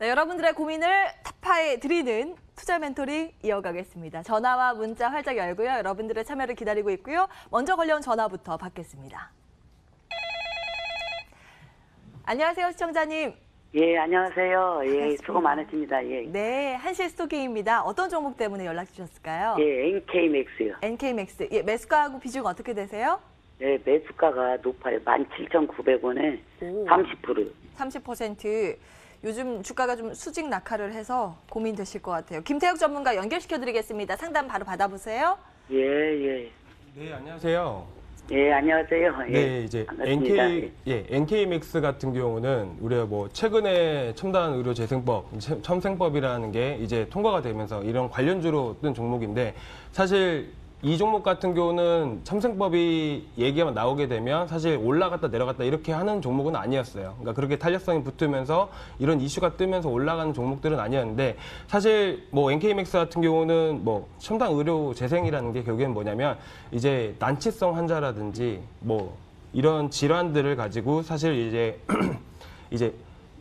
네, 여러분들의 고민을 타파해 드리는 투자 멘토링 이어가겠습니다. 전화와 문자 활짝 열고요. 여러분들의 참여를 기다리고 있고요. 먼저 걸려온 전화부터 받겠습니다. 안녕하세요, 시청자님. 예, 안녕하세요. 예, 반갑습니다. 수고 많으십니다. 예. 네, 한실 스토킹입니다. 어떤 종목 때문에 연락 주셨을까요? 예, NK맥스요. NK맥스. 예, 매수가하고 비중 어떻게 되세요? 예, 매수가가 높아요. 17,900원에 오. 30%. 30%. 요즘 주가가 좀 수직 낙하를 해서 고민되실 것 같아요. 김태혁 전문가 연결시켜드리겠습니다. 상담 바로 받아보세요. 예, 예. 네, 안녕하세요. 예, 안녕하세요. 예, 네, 이제 반갑습니다. NK맥스 같은 경우는 우리가 뭐 최근에 첨단 의료 재생법, 첨생법이라는 게 이제 통과가 되면서 이런 관련주로 뜬 종목인데 사실 이 종목 같은 경우는 첨생법이 얘기가 나오게 되면 사실 올라갔다 내려갔다 이렇게 하는 종목은 아니었어요. 그러니까 그렇게 탄력성이 붙으면서 이런 이슈가 뜨면서 올라가는 종목들은 아니었는데 사실 뭐 NK맥스 같은 경우는 뭐 첨단 의료 재생이라는 게 결국엔 뭐냐면 이제 난치성 환자라든지 뭐 이런 질환들을 가지고 사실 이제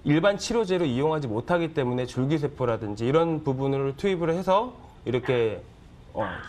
일반 치료제로 이용하지 못하기 때문에 줄기세포라든지 이런 부분을 투입을 해서 이렇게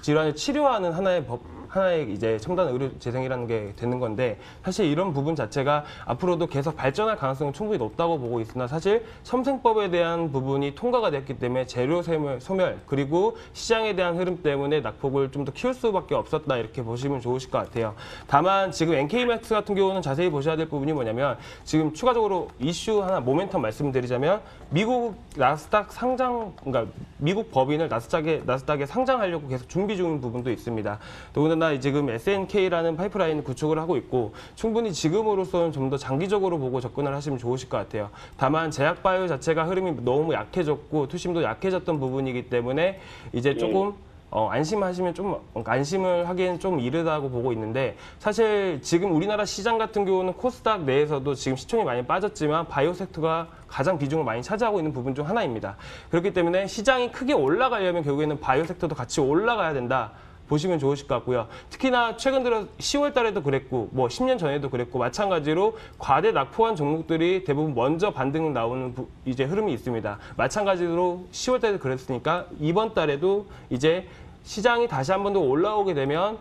질환을 치료하는 하나의 이제 첨단 의료 재생이라는 게 되는 건데 사실 이런 부분 자체가 앞으로도 계속 발전할 가능성은 충분히 높다고 보고 있으나 사실 첨생법에 대한 부분이 통과가 됐기 때문에 재료 소멸 그리고 시장에 대한 흐름 때문에 낙폭을 좀 더 키울 수밖에 없었다 이렇게 보시면 좋으실 것 같아요. 다만 지금 NK맥스 같은 경우는 자세히 보셔야 될 부분이 뭐냐면 지금 추가적으로 이슈 하나 모멘텀 말씀드리자면 미국 나스닥 상장 그러니까 미국 법인을 나스닥에 상장하려고 계속 준비 중인 부분도 있습니다. 더군다나 지금 SNK라는 파이프라인을 구축을 하고 있고 충분히 지금으로서는 좀 더 장기적으로 보고 접근을 하시면 좋으실 것 같아요. 다만 제약바이오 자체가 흐름이 너무 약해졌고 투심도 약해졌던 부분이기 때문에 이제 조금 안심하시면 좀 안심을 하기엔 좀 이르다고 보고 있는데 사실 지금 우리나라 시장 같은 경우는 코스닥 내에서도 지금 시총이 많이 빠졌지만 바이오 섹터가 가장 비중을 많이 차지하고 있는 부분 중 하나입니다. 그렇기 때문에 시장이 크게 올라가려면 결국에는 바이오 섹터도 같이 올라가야 된다. 보시면 좋으실 것 같고요. 특히나 최근 들어 10월 달에도 그랬고 뭐 10년 전에도 그랬고 마찬가지로 과대 낙폭한 종목들이 대부분 먼저 반등 나오는 이제 흐름이 있습니다. 마찬가지로 10월 달에도 그랬으니까 이번 달에도 이제 시장이 다시 한 번 더 올라오게 되면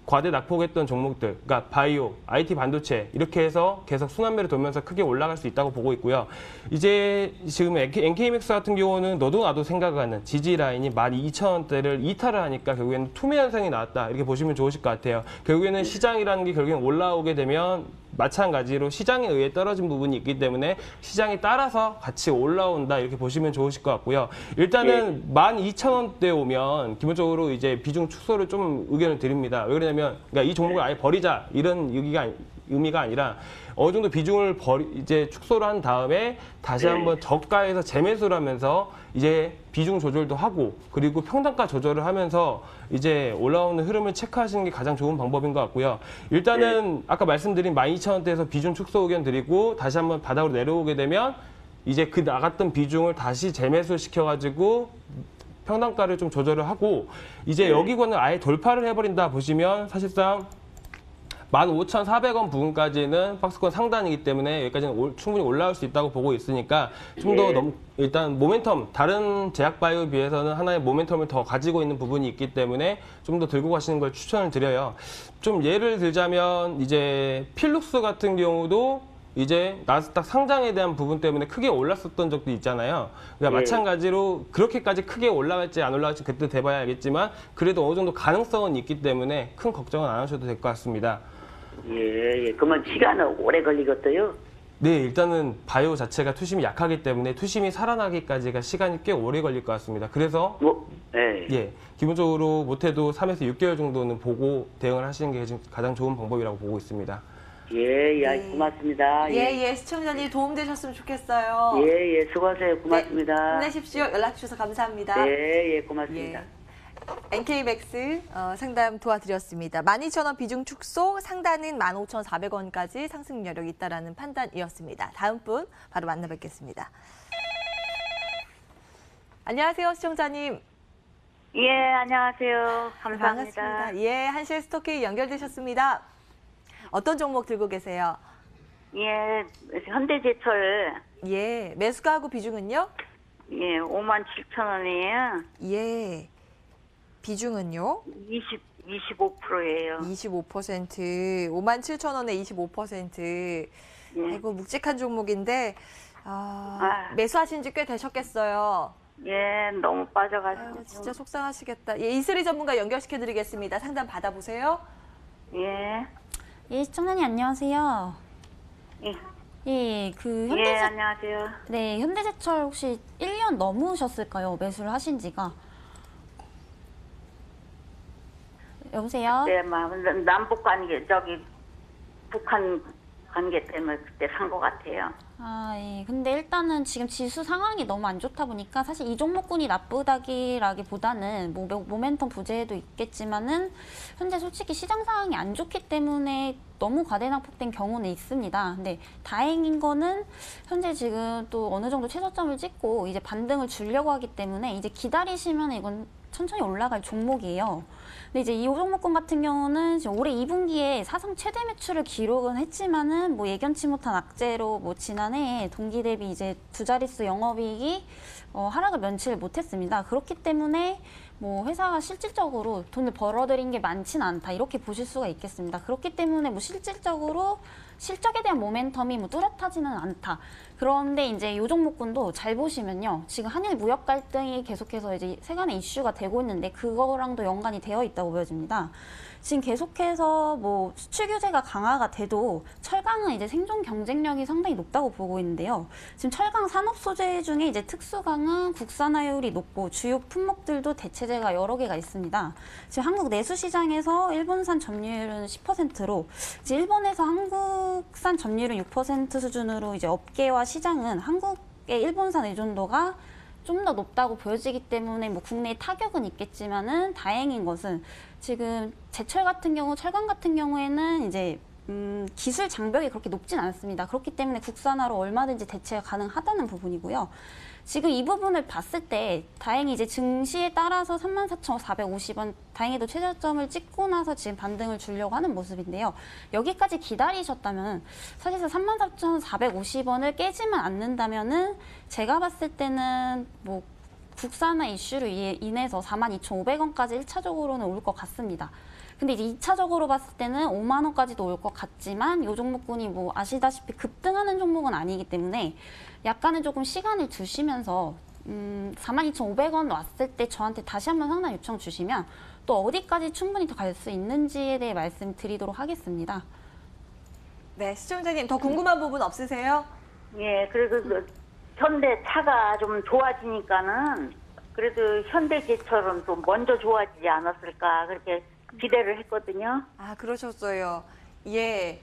과대 낙폭했던 종목들, 그러니까 바이오, IT 반도체 이렇게 해서 계속 순환매를 돌면서 크게 올라갈 수 있다고 보고 있고요. 이제 지금 NK맥스 같은 경우는 너도 나도 생각하는 지지 라인이 12,000원대를 이탈을 하니까 결국에는 투매 현상이 나왔다 이렇게 보시면 좋으실 것 같아요. 결국에는 시장이라는 게 결국엔 올라오게 되면 마찬가지로 시장에 의해 떨어진 부분이 있기 때문에 시장에 따라서 같이 올라온다 이렇게 보시면 좋으실 것 같고요. 일단은 12,000원대 오면 기본적으로 이제 비중 축소를 좀 의견을 드립니다. 왜 그러냐면 그러니까 이 종목을 아예 버리자 이런 의미가 아니라 어느 정도 비중을 이제 축소를 한 다음에 다시 한번 저가에서 재매수를 하면서 이제 비중 조절도 하고 그리고 평단가 조절을 하면서 이제 올라오는 흐름을 체크하시는 게 가장 좋은 방법인 것 같고요. 일단은 아까 말씀드린 12,000원대에서 비중 축소 의견 드리고 다시 한번 바닥으로 내려오게 되면 이제 그 나갔던 비중을 다시 재매수 시켜가지고 평단가를 좀 조절을 하고 이제 여기권을 아예 돌파를 해버린다 보시면 사실상 15,400원 부근까지는 박스권 상단이기 때문에 여기까지는 충분히 올라올 수 있다고 보고 있으니까 좀 더 일단 모멘텀, 다른 제약바이오에 비해서는 하나의 모멘텀을 더 가지고 있는 부분이 있기 때문에 좀 더 들고 가시는 걸 추천을 드려요. 좀 예를 들자면 이제 필룩스 같은 경우도 이제 나스닥 상장에 대한 부분 때문에 크게 올랐었던 적도 있잖아요. 그러니까 마찬가지로 그렇게까지 크게 올라갈지 안 올라갈지 그때 돼봐야 알겠지만 그래도 어느 정도 가능성은 있기 때문에 큰 걱정은 안 하셔도 될 것 같습니다. 예. 그러면 시간은 오래 걸리겠어요? 네, 일단은 바이오 자체가 투심이 약하기 때문에 투심이 살아나기까지가 시간이 꽤 오래 걸릴 것 같습니다. 그래서 기본적으로 못해도 3에서 6개월 정도는 보고 대응을 하시는 게 가장 좋은 방법이라고 보고 있습니다. 고맙습니다. 시청자님 도움되셨으면 좋겠어요. 수고하세요. 고맙습니다. 힘내십시오. 연락 주셔서 감사합니다. 고맙습니다. NK맥스 상담 도와드렸습니다. 12,000원 비중 축소, 상단은 15,400원까지 상승 여력이 있다라는 판단이었습니다. 다음 분 바로 만나뵙겠습니다. 안녕하세요, 시청자님. 안녕하세요. 감사합니다. 반갑습니다. 한실 스토킹 연결되셨습니다. 어떤 종목 들고 계세요? 현대제철. 매수가하고 비중은요? 예, 57,000원이에요. 예. 비중은요? 25%예요. 25%, 57,000원에 25%. 예. 아이고, 묵직한 종목인데, 매수하신 지 꽤 되셨겠어요. 예, 너무 빠져가지고. 아유, 진짜 속상하시겠다. 예, 이슬이 전문가 연결시켜드리겠습니다. 상담 받아보세요. 예. 예, 시청자님 안녕하세요. 예. 예, 그 예, 안녕하세요. 네, 현대제철 혹시 1년 넘으셨을까요? 매수를 하신 지가? 여보세요? 네, 남북 관계, 북한 관계 때문에 그때 산 것 같아요. 아, 예. 근데 일단은 지금 지수 상황이 너무 안 좋다 보니까 사실 이 종목군이 나쁘다기라기보다는 뭐 모멘텀 부재도 있겠지만은 현재 솔직히 시장 상황이 안 좋기 때문에 너무 과대낙폭된 경우는 있습니다. 근데 다행인 거는 현재 지금 또 어느 정도 최저점을 찍고 이제 반등을 주려고 하기 때문에 이제 기다리시면 이건 천천히 올라갈 종목이에요. 근데 이제 이 종목군 같은 경우는 지금 올해 2분기에 사상 최대 매출을 기록은 했지만은 뭐 예견치 못한 악재로 뭐 지난해 동기 대비 이제 두 자릿수 영업이익이 하락을 면치를 못했습니다. 그렇기 때문에 뭐 회사가 실질적으로 돈을 벌어들인 게 많지는 않다 이렇게 보실 수가 있겠습니다. 그렇기 때문에 뭐 실질적으로 실적에 대한 모멘텀이 뭐 뚜렷하지는 않다. 그런데 이제 이 종목군도 잘 보시면요. 지금 한일 무역 갈등이 계속해서 이제 세간의 이슈가 되고 있는데 그거랑도 연관이 되어 있다고 보여집니다. 지금 계속해서 뭐 수출 규제가 강화가 돼도 철강은 이제 생존 경쟁력이 상당히 높다고 보고 있는데요. 지금 철강 산업 소재 중에 이제 특수강은 국산화율이 높고 주요 품목들도 대체재가 여러 개가 있습니다. 지금 한국 내수 시장에서 일본산 점유율은 10%로 이제 일본에서 한국산 점유율은 6% 수준으로 이제 업계와 시장은 한국의 일본산 의존도가 좀 더 높다고 보여지기 때문에 뭐 국내에 타격은 있겠지만은 다행인 것은 지금 제철 같은 경우, 철강 같은 경우에는 이제 기술 장벽이 그렇게 높진 않습니다. 그렇기 때문에 국산화로 얼마든지 대체가 가능하다는 부분이고요. 지금 이 부분을 봤을 때 다행히 이제 증시에 따라서 34,450원 다행히도 최저점을 찍고 나서 지금 반등을 주려고 하는 모습인데요. 여기까지 기다리셨다면 사실상 34,450원을 깨지만 않는다면은 제가 봤을 때는 뭐 국산화 이슈로 인해서 42,500원까지 1차적으로는 올 것 같습니다. 근데 이제 2차적으로 봤을 때는 5만 원까지도 올 것 같지만 이 종목군이 뭐 아시다시피 급등하는 종목은 아니기 때문에 약간은 조금 시간을 두시면서 42,500원 왔을 때 저한테 다시 한번 상담 요청 주시면 또 어디까지 충분히 더 갈 수 있는지에 대해 말씀드리도록 하겠습니다. 네, 시청자님 더 궁금한 부분 없으세요? 예, 그래도 현대차가 좀 좋아지니까는 그래도 현대제철은 또 먼저 좋아지지 않았을까 그렇게 기대를 했거든요. 아, 그러셨어요. 예.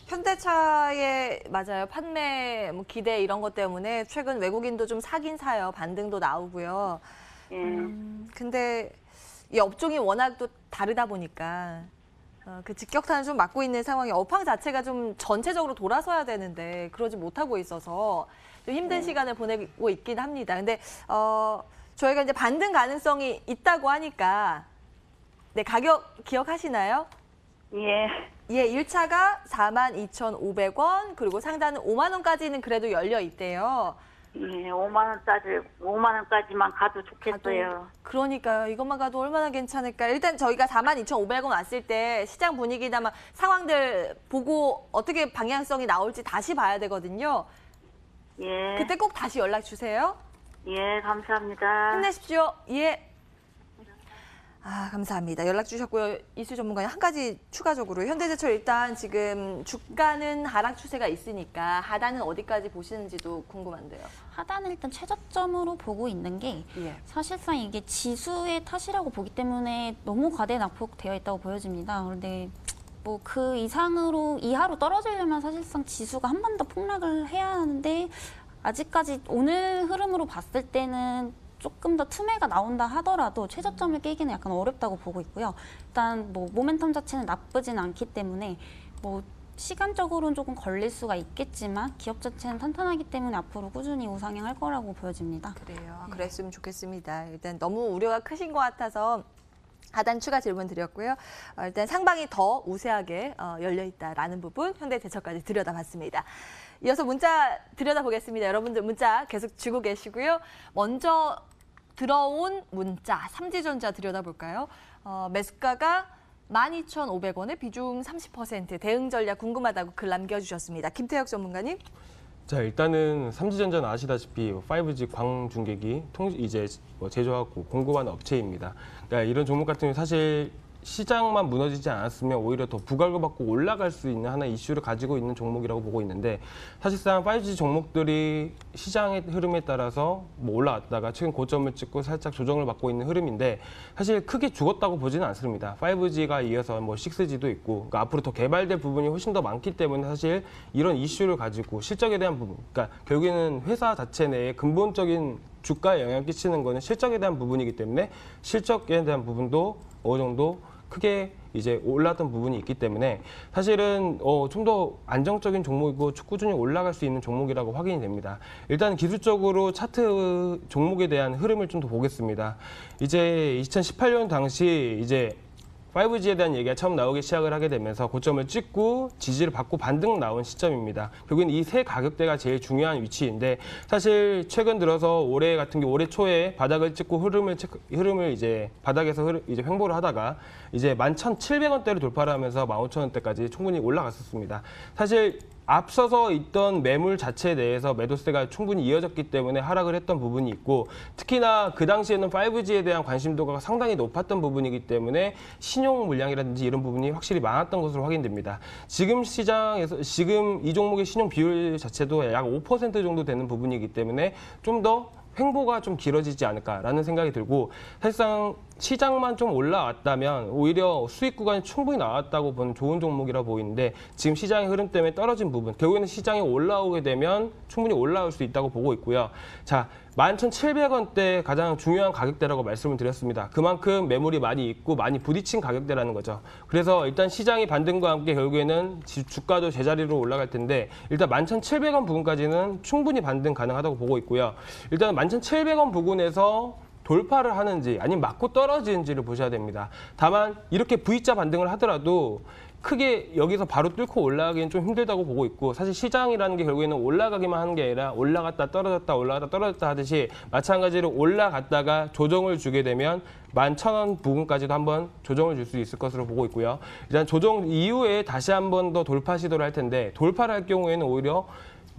현대차의 맞아요. 판매 뭐 기대 이런 것 때문에 최근 외국인도 좀 사긴 사요. 반등도 나오고요. 예. 근데 이 업종이 워낙 또 다르다 보니까 그 직격탄을 좀 맞고 있는 상황이 업황 자체가 좀 전체적으로 돌아서야 되는데 그러지 못하고 있어서 좀 힘든 시간을 보내고 있긴 합니다. 근데 저희가 이제 반등 가능성이 있다고 하니까 네, 가격 기억하시나요? 예. 예, 1차가 42,500원, 그리고 상단은 5만 원까지는 그래도 열려 있대요. 예, 5만 원까지만 가도 좋겠어요. 그러니까요. 이것만 가도 얼마나 괜찮을까요? 일단 저희가 42,500원 왔을 때 시장 분위기나 막 상황들 보고 어떻게 방향성이 나올지 다시 봐야 되거든요. 예. 그때 꼭 다시 연락 주세요. 예, 감사합니다. 힘내십시오. 예. 아, 감사합니다. 연락 주셨고요. 이수 전문가님 한 가지 추가적으로 현대제철 일단 지금 주가는 하락 추세가 있으니까 하단은 어디까지 보시는지도 궁금한데요. 하단은 일단 최저점으로 보고 있는 게 예. 사실상 이게 지수의 탓이라고 보기 때문에 너무 과대 낙폭되어 있다고 보여집니다. 그런데 뭐 그 이하로 떨어지려면 사실상 지수가 한 번 더 폭락을 해야 하는데 아직까지 오늘 흐름으로 봤을 때는 조금 더 투매가 나온다 하더라도 최저점을 깨기는 약간 어렵다고 보고 있고요. 일단 뭐 모멘텀 자체는 나쁘진 않기 때문에 뭐 시간적으로는 조금 걸릴 수가 있겠지만 기업 자체는 탄탄하기 때문에 앞으로 꾸준히 우상향할 거라고 보여집니다. 그래요. 그랬으면 좋겠습니다. 일단 너무 우려가 크신 것 같아서 하단 추가 질문 드렸고요. 일단 상방이 더 우세하게 열려 있다라는 부분 현대제철까지 들여다봤습니다. 이어서 문자 들여다보겠습니다. 여러분들 문자 계속 주고 계시고요. 먼저 들어온 문자, 삼지전자 들여다볼까요? 매수가가 12,500원에 비중 30%, 대응 전략 궁금하다고 글 남겨주셨습니다. 김태혁 전문가님. 자, 일단은 삼지전자는 아시다시피 5G 광중계기 이제 제조하고 공급하는 업체입니다. 그러니까 이런 종목 같은 경우 사실 시장만 무너지지 않았으면 오히려 더 부각을 받고 올라갈 수 있는 하나의 이슈를 가지고 있는 종목이라고 보고 있는데, 사실상 5G 종목들이 시장의 흐름에 따라서 뭐 올라갔다가 최근 고점을 찍고 살짝 조정을 받고 있는 흐름인데, 사실 크게 죽었다고 보지는 않습니다. 5G가 이어서 뭐 6G도 있고, 그러니까 앞으로 더 개발될 부분이 훨씬 더 많기 때문에 사실 이런 이슈를 가지고 실적에 대한 부분, 그러니까 결국에는 회사 자체 내에 근본적인 주가에 영향을 끼치는 거는 실적에 대한 부분이기 때문에 실적에 대한 부분도 어느 정도 크게 이제 올랐던 부분이 있기 때문에 사실은 좀 더 안정적인 종목이고 꾸준히 올라갈 수 있는 종목이라고 확인이 됩니다. 일단 기술적으로 차트 종목에 대한 흐름을 좀 더 보겠습니다. 이제 2018년 당시 이제 5G에 대한 얘기가 처음 나오기 시작을 하게 되면서 고점을 찍고 지지를 받고 반등 나온 시점입니다. 결국엔 이 세 가격대가 제일 중요한 위치인데, 사실 최근 들어서 올해 같은 경우 올해 초에 바닥을 찍고 흐름을 이제 바닥에서 이제 횡보를 하다가 이제 11,700원대를 돌파를 하면서 15,000원대까지 충분히 올라갔었습니다. 사실 앞서서 있던 매물 자체에 대해서 매도세가 충분히 이어졌기 때문에 하락을 했던 부분이 있고, 특히나 그 당시에는 5G에 대한 관심도가 상당히 높았던 부분이기 때문에 신용 물량이라든지 이런 부분이 확실히 많았던 것으로 확인됩니다. 지금 시장에서 지금 이 종목의 신용 비율 자체도 약 5% 정도 되는 부분이기 때문에 좀 더 횡보가 좀 길어지지 않을까라는 생각이 들고, 사실상 시장만 좀 올라왔다면 오히려 수익 구간이 충분히 나왔다고 보는 좋은 종목이라 보이는데, 지금 시장의 흐름 때문에 떨어진 부분, 결국에는 시장이 올라오게 되면 충분히 올라올 수 있다고 보고 있고요. 자, 11,700원대 가장 중요한 가격대라고 말씀을 드렸습니다. 그만큼 매물이 많이 있고 많이 부딪힌 가격대라는 거죠. 그래서 일단 시장이 반등과 함께 결국에는 주가도 제자리로 올라갈 텐데, 일단 11,700원 부근까지는 충분히 반등 가능하다고 보고 있고요. 일단 11,700원 부근에서 돌파를 하는지 아니면 맞고 떨어지는지를 보셔야 됩니다. 다만 이렇게 V자 반등을 하더라도 크게 여기서 바로 뚫고 올라가기는 좀 힘들다고 보고 있고, 사실 시장이라는 게 결국에는 올라가기만 하는 게 아니라 올라갔다 떨어졌다 올라갔다 떨어졌다 하듯이 마찬가지로 올라갔다가 조정을 주게 되면 11,000원 부근까지도 한번 조정을 줄 수 있을 것으로 보고 있고요. 일단 조정 이후에 다시 한번 더 돌파 시도를 할 텐데, 돌파를 할 경우에는 오히려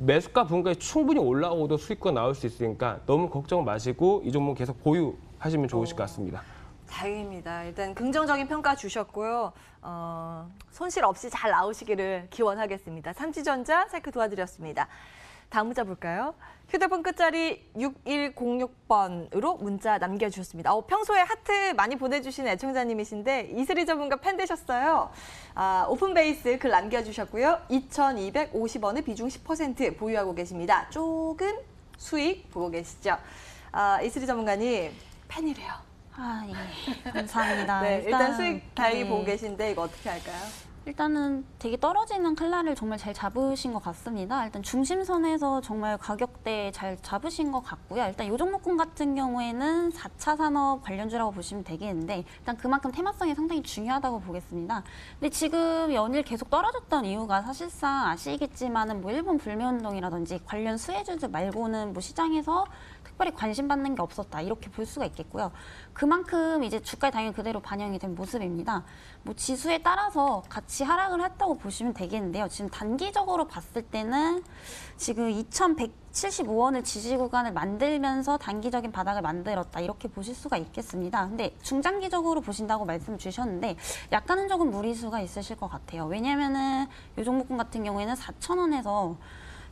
매수가 부분까지 충분히 올라오도 수익과 나올 수 있으니까 너무 걱정 마시고 이 종목 계속 보유하시면 좋으실 것 같습니다. 다행입니다. 일단 긍정적인 평가 주셨고요. 손실 없이 잘 나오시기를 기원하겠습니다. 삼지전자 체크 도와드렸습니다. 다음 문자 볼까요? 휴대폰 끝자리 6106번으로 문자 남겨주셨습니다. 평소에 하트 많이 보내주시는 애청자님이신데 이슬이 전문가 팬 되셨어요. 오픈베이스 글 남겨주셨고요. 2,250원의 비중 10% 보유하고 계십니다. 조금 수익 보고 계시죠? 이슬이 전문가님 팬이래요. 예. 감사합니다. 네, 일단 수익 다행히 네. 보고 계신데 이거 어떻게 할까요? 일단은 되게 떨어지는 칼날을 정말 잘 잡으신 것 같습니다. 일단 중심선에서 정말 가격대 잘 잡으신 것 같고요. 일단 요 종목군 같은 경우에는 4차 산업 관련주라고 보시면 되겠는데, 일단 그만큼 테마성이 상당히 중요하다고 보겠습니다. 근데 지금 연일 계속 떨어졌던 이유가 사실상 아시겠지만은 뭐 일본 불매운동이라든지 관련 수혜주들 말고는 뭐 시장에서 특별히 관심 받는 게 없었다, 이렇게 볼 수가 있겠고요. 그만큼 이제 주가에 당연히 그대로 반영이 된 모습입니다. 뭐 지수에 따라서 같이 하락을 했다고 보시면 되겠는데요. 지금 단기적으로 봤을 때는 지금 2,175원을 지지 구간을 만들면서 단기적인 바닥을 만들었다, 이렇게 보실 수가 있겠습니다. 근데 중장기적으로 보신다고 말씀 주셨는데 약간은 조금 무리수가 있으실 것 같아요. 왜냐면은 이 종목군 같은 경우에는 4,000원에서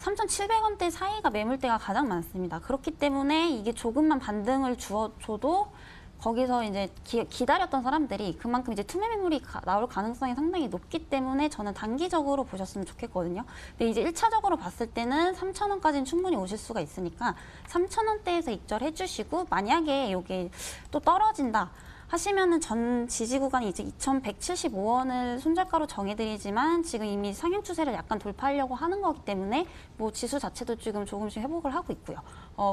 3,700원대 사이가 매물대가 가장 많습니다. 그렇기 때문에 이게 조금만 반등을 줘도 거기서 이제 기다렸던 사람들이 그만큼 이제 투매 매물이 나올 가능성이 상당히 높기 때문에 저는 단기적으로 보셨으면 좋겠거든요. 근데 이제 1차적으로 봤을 때는 3,000원까지는 충분히 오실 수가 있으니까 3,000원대에서 익절해 주시고, 만약에 이게 또 떨어진다 하시면은 전 지지 구간이 이제 2,175원을 손절가로 정해드리지만 지금 이미 상향 추세를 약간 돌파하려고 하는 거기 때문에 뭐 지수 자체도 지금 조금씩 회복을 하고 있고요.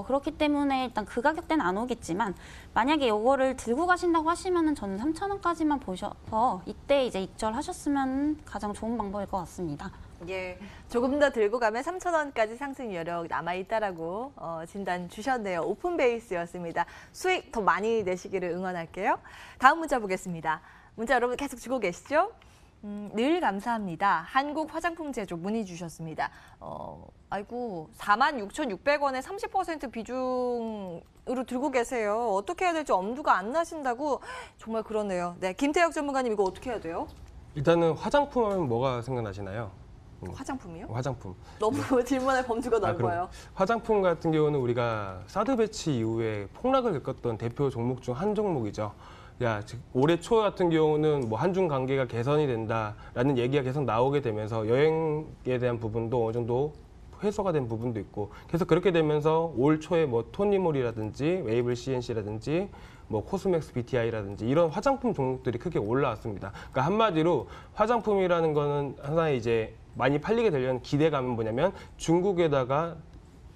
그렇기 때문에 일단 그 가격대는 안 오겠지만 만약에 이거를 들고 가신다고 하시면은 저는 3,000원까지만 보셔서 이때 이제 익절하셨으면 가장 좋은 방법일 것 같습니다. 예, 조금 더 들고 가면 3,000원까지 상승 여력 남아있다라고 진단 주셨네요. 오픈 베이스였습니다. 수익 더 많이 내시기를 응원할게요. 다음 문자 보겠습니다. 문자 여러분 계속 주고 계시죠? 늘 감사합니다. 한국 화장품 제조 문의 주셨습니다. 아이고 46,600원에 30% 비중으로 들고 계세요. 어떻게 해야 될지 엄두가 안 나신다고 정말 그러네요. 네, 김태혁 전문가님 이거 어떻게 해야 돼요? 일단은 화장품 하면 뭐가 생각나시나요? 화장품이요? 화장품. 너무 질문의 범주가 그럼 넓어요. 화장품 같은 경우는 우리가 사드 배치 이후에 폭락을 겪었던 대표 종목 중 한 종목이죠. 즉 올해 초 같은 경우는 뭐 한중 관계가 개선이 된다라는 얘기가 계속 나오게 되면서 여행에 대한 부분도 어느 정도 해소가 된 부분도 있고, 그래서 그렇게 되면서 올 초에 뭐 토니몰이라든지 웨이블 CNC라든지 뭐 코스맥스 BTI라든지 이런 화장품 종목들이 크게 올라왔습니다. 그러니까 한마디로 화장품이라는 거는 하나의 이제 많이 팔리게 되려는 기대감은 뭐냐면 중국에다가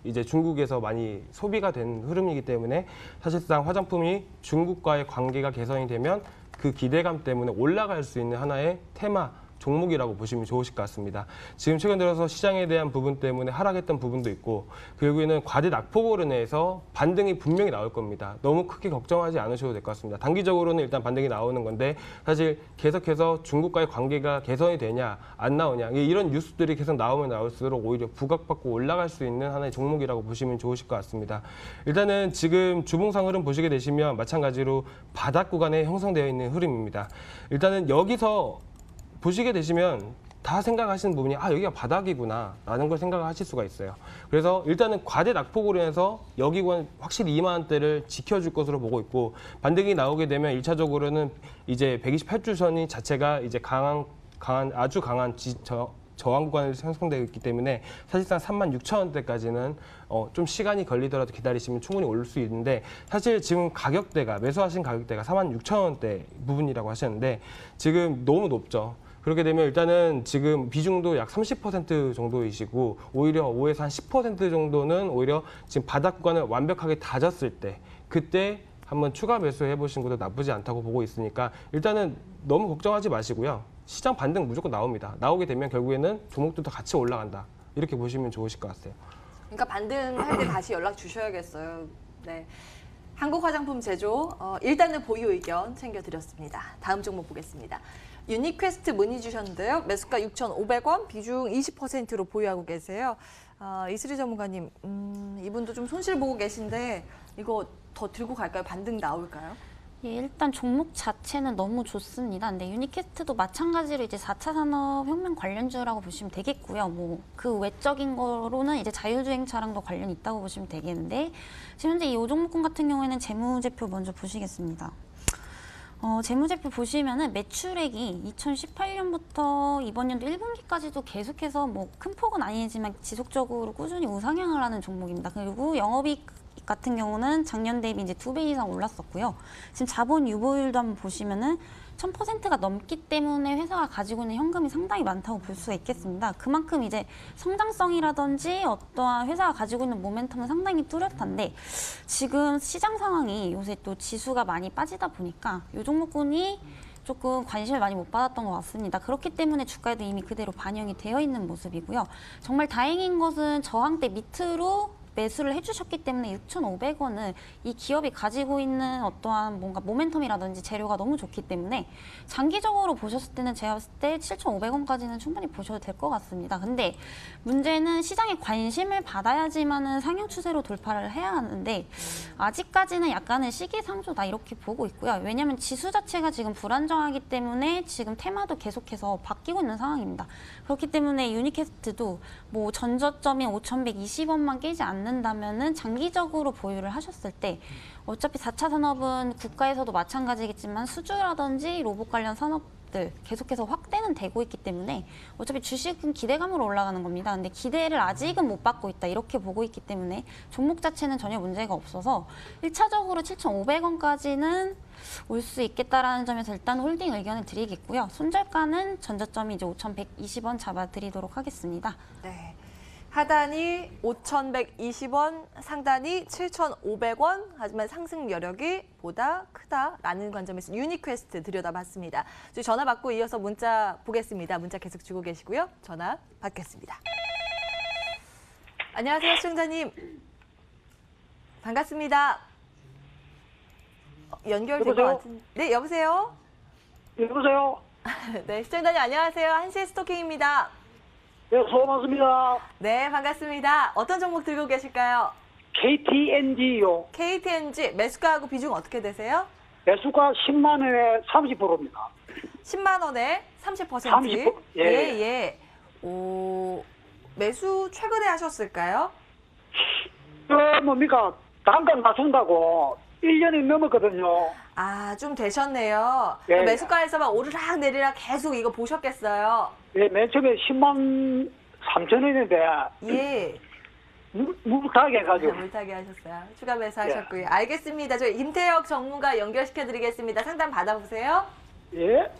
이제 중국에서 많이 소비가 된 흐름이기 때문에 사실상 화장품이 중국과의 관계가 개선이 되면 그 기대감 때문에 올라갈 수 있는 하나의 테마 종목이라고 보시면 좋으실 것 같습니다. 지금 최근 들어서 시장에 대한 부분 때문에 하락했던 부분도 있고, 결국에는 과대 낙폭으로 인해서 반등이 분명히 나올 겁니다. 너무 크게 걱정하지 않으셔도 될 것 같습니다. 단기적으로는 일단 반등이 나오는 건데 사실 계속해서 중국과의 관계가 개선이 되냐 안 나오냐 이런 뉴스들이 계속 나오면 나올수록 오히려 부각받고 올라갈 수 있는 하나의 종목이라고 보시면 좋으실 것 같습니다. 일단은 지금 주봉상 흐름 보시게 되시면 마찬가지로 바닥 구간에 형성되어 있는 흐름입니다. 일단은 여기서 보시게 되시면 다 생각하시는 부분이 여기가 바닥이구나 라는 걸 생각하실 수가 있어요. 그래서 일단은 과대 낙폭으로 인해서 여기 확실히 2만 원대를 지켜줄 것으로 보고 있고, 반등이 나오게 되면 1차적으로는 이제 128주선이 자체가 이제 아주 강한 저항 구간을 형성되어 있기 때문에 사실상 36,000원대까지는 좀 시간이 걸리더라도 기다리시면 충분히 오를 수 있는데, 사실 지금 가격대가 매수하신 가격대가 46,000원대 부분이라고 하셨는데 지금 너무 높죠. 그렇게 되면 일단은 지금 비중도 약 30% 정도이시고, 오히려 5에서 한 10% 정도는 오히려 지금 바닥 구간을 완벽하게 다졌을 때 그때 한번 추가 매수해 보신 것도 나쁘지 않다고 보고 있으니까 일단은 너무 걱정하지 마시고요. 시장 반등 무조건 나옵니다. 나오게 되면 결국에는 종목들도 같이 올라간다. 이렇게 보시면 좋으실 것 같아요. 그러니까 반등할 때 다시 연락 주셔야겠어요. 네. 한국 화장품 제조 일단은 보유 의견 챙겨드렸습니다. 다음 종목 보겠습니다. 유니퀘스트 문의 주셨는데요. 매수가 6,500원, 비중 20%로 보유하고 계세요. 이슬희 전문가님, 이분도 좀 손실 보고 계신데 이거 더 들고 갈까요? 반등 나올까요? 예, 일단 종목 자체는 너무 좋습니다. 근데 유니캐스트도 마찬가지로 이제 4차 산업혁명 관련주라고 보시면 되겠고요. 뭐 그 외적인 거로는 이제 자율주행 차량도 관련이 있다고 보시면 되겠는데, 지금 현재 이 종목군 같은 경우에는 재무제표 먼저 보시겠습니다. 재무제표 보시면은 매출액이 2018년부터 이번 연도 1분기까지도 계속해서 뭐 큰 폭은 아니지만 지속적으로 꾸준히 우상향을 하는 종목입니다. 그리고 영업이익 같은 경우는 작년 대비 이제 2배 이상 올랐었고요. 지금 자본 유보율도 한번 보시면은 1000%가 넘기 때문에 회사가 가지고 있는 현금이 상당히 많다고 볼 수가 있겠습니다. 그만큼 이제 성장성이라든지 어떠한 회사가 가지고 있는 모멘텀은 상당히 뚜렷한데, 지금 시장 상황이 요새 또 지수가 많이 빠지다 보니까 이 종목군이 조금 관심을 많이 못 받았던 것 같습니다. 그렇기 때문에 주가에도 이미 그대로 반영이 되어 있는 모습이고요. 정말 다행인 것은 저항대 밑으로 매수를 해주셨기 때문에 6,500원은 이 기업이 가지고 있는 어떠한 뭔가 모멘텀이라든지 재료가 너무 좋기 때문에 장기적으로 보셨을 때는 제가 봤을 때 7,500원까지는 충분히 보셔도 될 것 같습니다. 근데 문제는 시장에 관심을 받아야지만은 상향 추세로 돌파를 해야 하는데 아직까지는 약간의 시기상조다 이렇게 보고 있고요. 왜냐하면 지수 자체가 지금 불안정하기 때문에 지금 테마도 계속해서 바뀌고 있는 상황입니다. 그렇기 때문에 유니캐스트도 뭐 전저점인 5,120원만 깨지 않는다면은 장기적으로 보유를 하셨을 때 어차피 4차 산업은 국가에서도 마찬가지겠지만 수주라든지 로봇 관련 산업들 계속해서 확대는 되고 있기 때문에 어차피 주식은 기대감으로 올라가는 겁니다. 근데 기대를 아직은 못 받고 있다 이렇게 보고 있기 때문에 종목 자체는 전혀 문제가 없어서 1차적으로 7,500원까지는 올 수 있겠다라는 점에서 일단 홀딩 의견을 드리겠고요. 손절가는 전저점이 이제 5,120원 잡아드리도록 하겠습니다. 네. 하단이 5,120원, 상단이 7,500원. 하지만 상승 여력이 보다 크다라는 관점에서 유니퀘스트 들여다봤습니다. 저희 전화 받고 이어서 문자 보겠습니다. 문자 계속 주고 계시고요. 전화 받겠습니다. 안녕하세요, 시청자님. 반갑습니다. 연결된 것 같은데. 네, 여보세요? 여보세요? 네, 시청자님 안녕하세요. 한시의 스토킹입니다. 네, 고맙습니다. 네, 반갑습니다. 어떤 종목 들고 계실까요? KTNG요. KTNG 매수가하고 비중 어떻게 되세요? 매수가 10만 원에 30%입니다. 10만 원에 30%. 30%? 예. 예. 오, 매수 최근에 하셨을까요? 뭡니까? 단가 낮춘다고 1년이 넘었거든요. 아, 좀 되셨네요. 예. 매수가에서만 오르락 내리락 계속 이거 보셨겠어요. 예, 맨 처음에 10만 3천 원인데 예. 물타게 해가지고. 물타기 하셨어요. 추가 매수하셨고요. 알겠습니다. 저희 임태혁 전문가 연결시켜드리겠습니다. 상담 받아보세요. 예,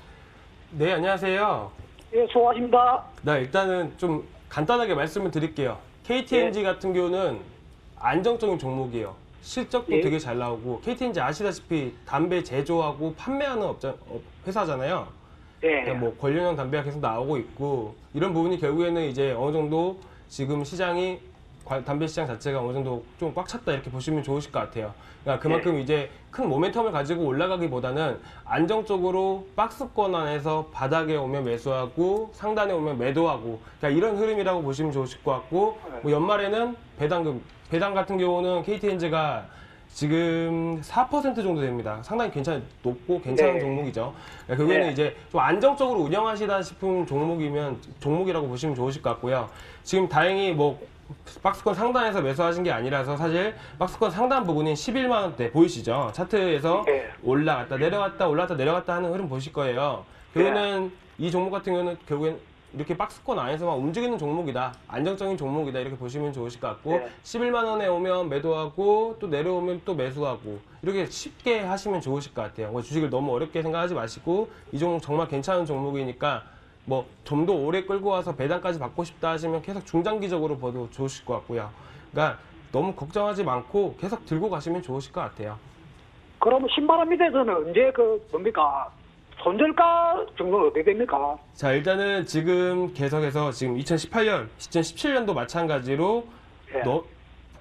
네, 안녕하세요. 예, 수고하십니다. 네, 일단은 좀 간단하게 말씀을 드릴게요. KTNG 같은 경우는 안정적인 종목이에요. 실적도 예. 되게 잘 나오고 KTNG 아시다시피 담배 제조하고 판매하는 회사잖아요. 예, 그러니까 뭐 관련형 담배가 계속 나오고 있고 이런 부분이 결국에는 이제 어느 정도 지금 시장이 담배 시장 자체가 어느 정도 좀 꽉 찼다 이렇게 보시면 좋으실 것 같아요. 그러니까 그만큼 이제 큰 모멘텀을 가지고 올라가기보다는 안정적으로 박스권 안에서 바닥에 오면 매수하고 상단에 오면 매도하고 그러니까 이런 흐름이라고 보시면 좋으실 것 같고 뭐 연말에는 배당 같은 경우는 KTNG가 지금 4% 정도 됩니다. 상당히 높고 괜찮은 네. 종목이죠. 그러니까 그거는 네. 이제 좀 안정적으로 운영하시다 싶은 종목이라고 보시면 좋으실 것 같고요. 지금 다행히 뭐 박스권 상단에서 매수하신 게 아니라서 사실 박스권 상단 부분인 11만 원대 보이시죠? 차트에서 네. 올라갔다 내려갔다 하는 흐름 보실 거예요. 그거는 이 종목 같은 경우는 결국엔 이렇게 박스권 안에서만 움직이는 종목이다. 안정적인 종목이다. 이렇게 보시면 좋으실 것 같고 네. 11만 원에 오면 매도하고 또 내려오면 또 매수하고 이렇게 쉽게 하시면 좋으실 것 같아요. 뭐 주식을 너무 어렵게 생각하지 마시고 이 종목 정말 괜찮은 종목이니까 뭐 좀 더 오래 끌고 와서 배당까지 받고 싶다 하시면 계속 중장기적으로 봐도 좋으실 것 같고요. 그러니까 너무 걱정하지 않고 계속 들고 가시면 좋으실 것 같아요. 그럼 10만 원 밑에서는 언제 뭡니까? 손절가 정도는 어떻게 됩니까? 자, 일단은 지금 계속해서 지금 2017년도 마찬가지로 예.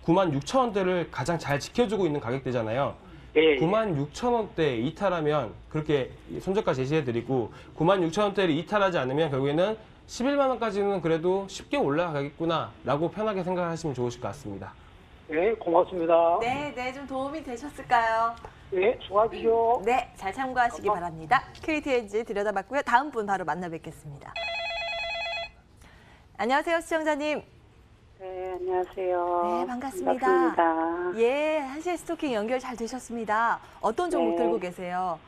96,000원대를 가장 잘 지켜주고 있는 가격대잖아요. 예. 96,000원대 이탈하면 그렇게 손절가 제시해드리고 96,000원대를 이탈하지 않으면 결국에는 11만 원까지는 그래도 쉽게 올라가겠구나 라고 편하게 생각하시면 좋으실 것 같습니다. 예, 고맙습니다. 네, 좀 도움이 되셨을까요? 예, 수고하십시오. 네, 잘 참고하시기 바랍니다. KTNG 들여다봤고요. 다음 분 바로 만나 뵙겠습니다. 안녕하세요, 시청자님. 네, 안녕하세요. 네, 반갑습니다. 반갑습니다. 예, 한시의 스토킹 연결 잘 되셨습니다. 어떤 종목 네. 들고 계세요?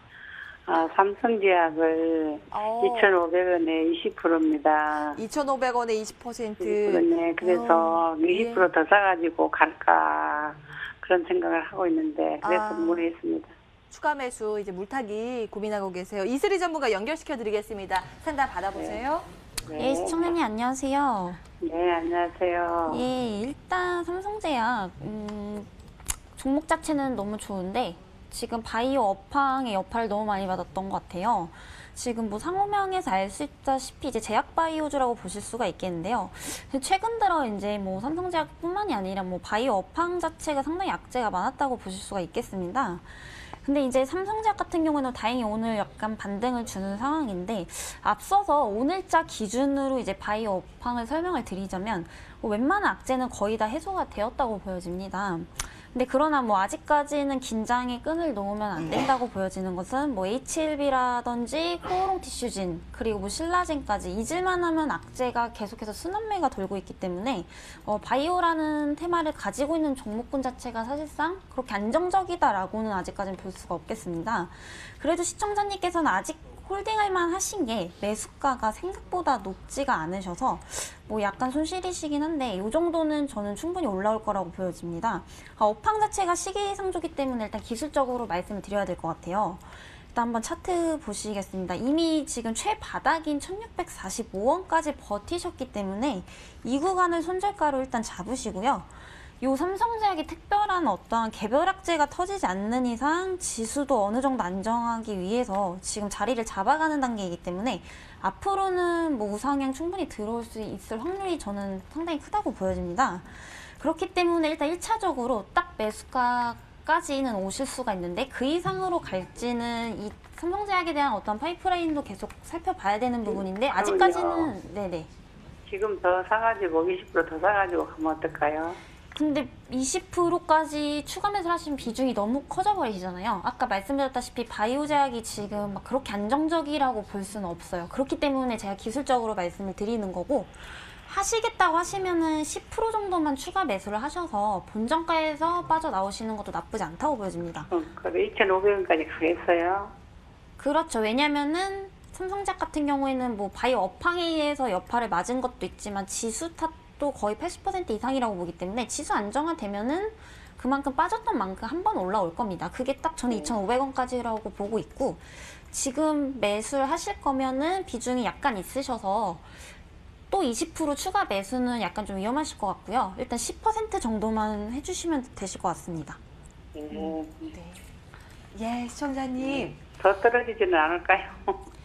삼성제약을 2,500원에 20%입니다. 2,500원에 20%. 네, 그래서 20% 더 사가지고 갈까 그런 생각을 하고 있는데 그래서 문의했습니다. 추가 매수 이제 물타기 고민하고 계세요. 이슬이 전문가 연결시켜 드리겠습니다. 상담 받아보세요. 예, 시청자님 안녕하세요. 네, 안녕하세요. 예, 일단 삼성제약 종목 자체는 너무 좋은데 지금 바이오 업황의 여파를 너무 많이 받았던 것 같아요. 지금 뭐 상호명에서 알 수 있다시피 이제 제약 바이오주라고 보실 수가 있겠는데요. 최근 들어 이제 뭐 삼성제약뿐만이 아니라 뭐 바이오 업황 자체가 상당히 악재가 많았다고 보실 수가 있겠습니다. 근데 이제 삼성제약 같은 경우는 다행히 오늘 약간 반등을 주는 상황인데 앞서서 오늘자 기준으로 이제 바이오 업황을 설명을 드리자면 웬만한 악재는 거의 다 해소가 되었다고 보여집니다. 근데 그러나 뭐 아직까지는 긴장의 끈을 놓으면 안 된다고 보여지는 것은 뭐 H1B라든지 코오롱 티슈진 그리고 뭐 신라젠까지 잊을만 하면 악재가 계속해서 순환매가 돌고 있기 때문에 바이오라는 테마를 가지고 있는 종목군 자체가 사실상 그렇게 안정적이다라고는 아직까지는 볼 수가 없겠습니다. 그래도 시청자님께서는 아직 홀딩할만 하신 게 매수가가 생각보다 높지가 않으셔서 뭐 약간 손실이시긴 한데 이 정도는 저는 충분히 올라올 거라고 보여집니다. 업황 자체가 시기상조기 때문에 일단 기술적으로 말씀을 드려야 될 것 같아요. 일단 한번 차트 보시겠습니다. 이미 지금 최바닥인 1645원까지 버티셨기 때문에 이 구간을 손절가로 일단 잡으시고요. 요 삼성제약이 특별한 어떠한 개별 악재가 터지지 않는 이상 지수도 어느 정도 안정하기 위해서 지금 자리를 잡아가는 단계이기 때문에 앞으로는 뭐 우상향 충분히 들어올 수 있을 확률이 저는 상당히 크다고 보여집니다. 그렇기 때문에 일단 1차적으로 딱 매수가까지는 오실 수가 있는데 그 이상으로 갈지는 이 삼성제약에 대한 어떤 파이프라인도 계속 살펴봐야 되는 부분인데 아직까지는 네네. 지금 더 사가지고 20% 더 사가지고 가면 어떨까요? 근데 20%까지 추가 매수를 하시면 비중이 너무 커져버리시잖아요. 아까 말씀드렸다시피 바이오 제약이 지금 막 그렇게 안정적이라고 볼 수는 없어요. 그렇기 때문에 제가 기술적으로 말씀을 드리는 거고 하시겠다고 하시면은 10% 정도만 추가 매수를 하셔서 본정가에서 빠져나오시는 것도 나쁘지 않다고 보여집니다. 그래 2,500원까지 가겠어요? 그렇죠. 왜냐면은 삼성제약 같은 경우에는 뭐 바이오 업황에 의해서 여파를 맞은 것도 있지만 지수 탓도 거의 80% 이상이라고 보기 때문에 지수 안정화되면은 그만큼 빠졌던 만큼 한 번 올라올 겁니다. 그게 딱 저는 2,500원까지라고 보고 있고 지금 매수를 하실 거면은 비중이 약간 있으셔서 또 20% 추가 매수는 약간 좀 위험하실 것 같고요. 일단 10% 정도만 해주시면 되실 것 같습니다. 네. 예, 시청자님. 더 떨어지지는 않을까요?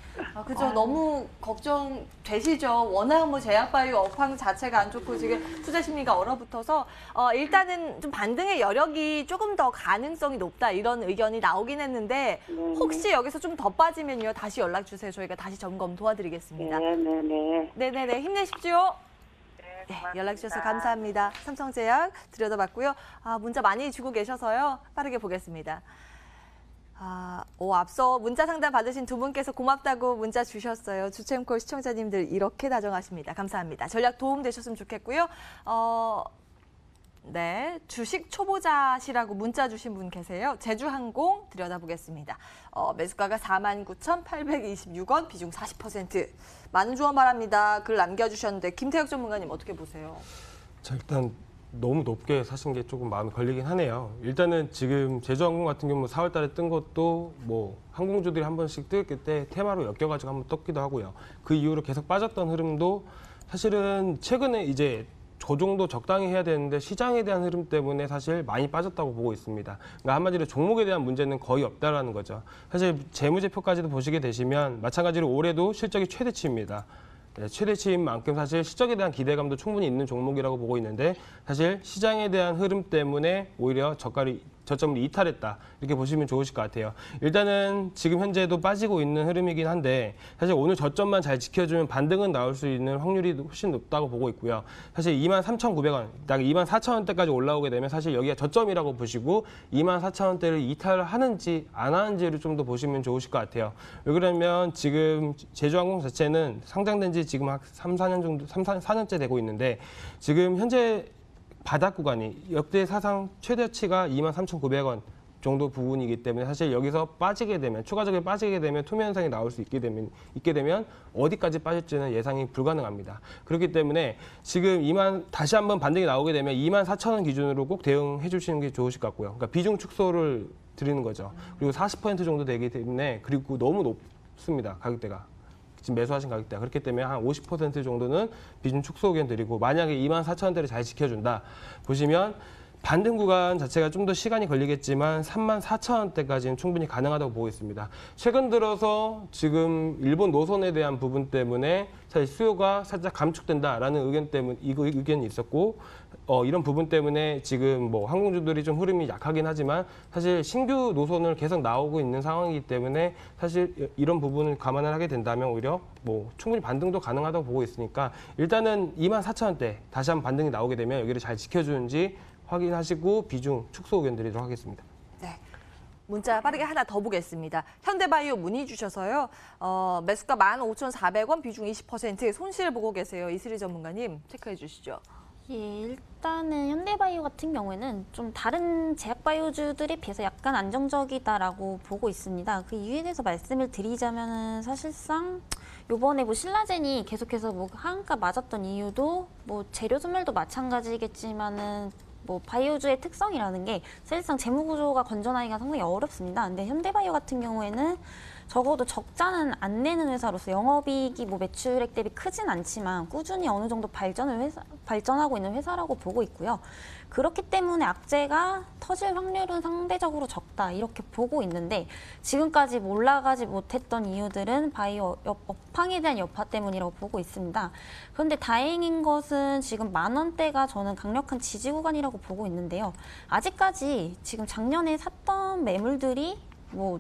그죠. 너무 걱정되시죠. 워낙 뭐 제약바이오 업황 자체가 안 좋고 지금 투자 심리가 얼어붙어서 일단은 좀 반등의 여력이 조금 더 가능성이 높다 이런 의견이 나오긴 했는데 혹시 여기서 좀 더 빠지면요 다시 연락 주세요. 저희가 다시 점검 도와드리겠습니다. 네네네. 네네네 힘내십시오. 네, 연락 주셔서 감사합니다. 삼성제약 들여다봤고요. 문자 많이 주고 계셔서요. 빠르게 보겠습니다. 앞서 문자 상담 받으신 두 분께서 고맙다고 문자 주셨어요. 주챔콜 시청자님들 이렇게 다정하십니다. 감사합니다. 전략 도움 되셨으면 좋겠고요. 네, 주식 초보자시라고 문자 주신 분 계세요. 제주항공 들여다보겠습니다. 매수가가 49,826원, 비중 40%. 많은 조언 바랍니다. 글 남겨주셨는데 김태혁 전문가님 어떻게 보세요? 자, 일단 너무 높게 사신 게 조금 마음이 걸리긴 하네요. 일단은 지금 제주항공 같은 경우 4월 달에 뜬 것도 뭐 항공주들이 한 번씩 뜰 때 테마로 엮여가지고 한번 떴기도 하고요. 그 이후로 계속 빠졌던 흐름도 사실은 최근에 이제 저 정도 적당히 해야 되는데 시장에 대한 흐름 때문에 사실 많이 빠졌다고 보고 있습니다. 그러니까 한마디로 종목에 대한 문제는 거의 없다라는 거죠. 사실 재무제표까지도 보시게 되시면 마찬가지로 올해도 실적이 최대치입니다. 네, 최대치인 만큼 사실 실적에 대한 기대감도 충분히 있는 종목이라고 보고 있는데 사실 시장에 대한 흐름 때문에 오히려 저점을 이탈했다 이렇게 보시면 좋으실 것 같아요. 일단은 지금 현재도 빠지고 있는 흐름이긴 한데 사실 오늘 저점만 잘 지켜주면 반등은 나올 수 있는 확률이 훨씬 높다고 보고 있고요. 사실 23,900원, 딱 24,000원대까지 올라오게 되면 사실 여기가 저점이라고 보시고 24,000원대를 이탈하는지 안 하는지를 좀 더 보시면 좋으실 것 같아요. 왜 그러면 지금 제주항공 자체는 상장된 지 지금 한 4년 정도, 4년째 되고 있는데 지금 현재 바닥 구간이 역대 사상 최대치가 23,900원 정도 부분이기 때문에 사실 여기서 빠지게 되면 추가적으로 빠지게 되면 투매 현상이 나올 수 있게 되면 어디까지 빠질지는 예상이 불가능합니다. 그렇기 때문에 지금 다시 한번 반등이 나오게 되면 24,000원 기준으로 꼭 대응해 주시는 게 좋으실 것 같고요. 그러니까 비중 축소를 드리는 거죠. 그리고 40% 정도 되기 때문에 그리고 너무 높습니다. 가격대가. 지금 매수하신 가격대 그렇기 때문에 한 50% 정도는 비중 축소 의견 드리고 만약에 24,000원대를 잘 지켜준다 보시면 반등 구간 자체가 좀 더 시간이 걸리겠지만 34,000원대까지는 충분히 가능하다고 보고 있습니다. 최근 들어서 지금 일본 노선에 대한 부분 때문에 사실 수요가 살짝 감축된다라는 의견이 있었고 이런 부분 때문에 지금 뭐 항공주들이 좀 흐름이 약하긴 하지만 사실 신규 노선을 계속 나오고 있는 상황이기 때문에 사실 이런 부분을 감안을 하게 된다면 오히려 뭐 충분히 반등도 가능하다고 보고 있으니까 일단은 24,000원대 다시 한번 반등이 나오게 되면 여기를 잘 지켜주는지 확인하시고 비중 축소 의견 드리도록 하겠습니다. 네. 문자 빠르게 하나 더 보겠습니다. 현대바이오 문의 주셔서요. 매수가 15,400원, 비중 20%, 손실 보고 계세요. 이슬희 전문가님 체크해 주시죠. 예, 일단은 현대바이오 같은 경우에는 좀 다른 제약바이오주들에 비해서 약간 안정적이다라고 보고 있습니다. 그 이유에 대해서 말씀을 드리자면은 사실상 요번에 뭐 신라젠이 계속해서 뭐 하한가 맞았던 이유도 뭐 재료 소멸도 마찬가지겠지만은 뭐 바이오주의 특성이라는 게 사실상 재무 구조가 건전하기가 상당히 어렵습니다. 근데 현대바이오 같은 경우에는 적어도 적자는 안 내는 회사로서 영업이익이 뭐 매출액 대비 크진 않지만 꾸준히 어느 정도 발전하고 있는 회사라고 보고 있고요. 그렇기 때문에 악재가 터질 확률은 상대적으로 적다 이렇게 보고 있는데 지금까지 올라가지 못했던 이유들은 바이오 업황에 대한 여파 때문이라고 보고 있습니다. 그런데 다행인 것은 지금 10,000원대가 저는 강력한 지지 구간이라고 보고 있는데요. 아직까지 지금 작년에 샀던 매물들이 뭐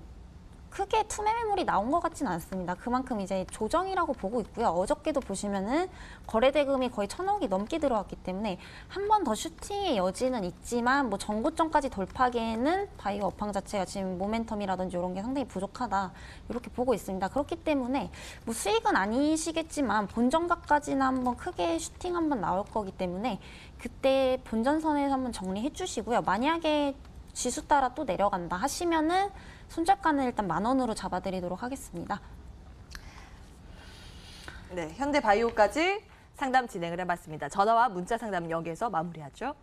크게 투매 매물이 나온 것 같지는 않습니다. 그만큼 이제 조정이라고 보고 있고요. 어저께도 보시면은 거래 대금이 거의 1,000억이 넘게 들어왔기 때문에 한 번 더 슈팅의 여지는 있지만 뭐 전고점까지 돌파기에는 바이오 업황 자체가 지금 모멘텀이라든지 이런 게 상당히 부족하다 이렇게 보고 있습니다. 그렇기 때문에 뭐 수익은 아니시겠지만 본전가까지는 한번 크게 슈팅 한번 나올 거기 때문에 그때 본전선에서 한번 정리해 주시고요. 만약에 지수 따라 또 내려간다 하시면은 손절가는 일단 10,000원으로 잡아드리도록 하겠습니다. 네, 현대바이오까지 상담 진행을 해봤습니다. 전화와 문자 상담 여기에서 마무리하죠.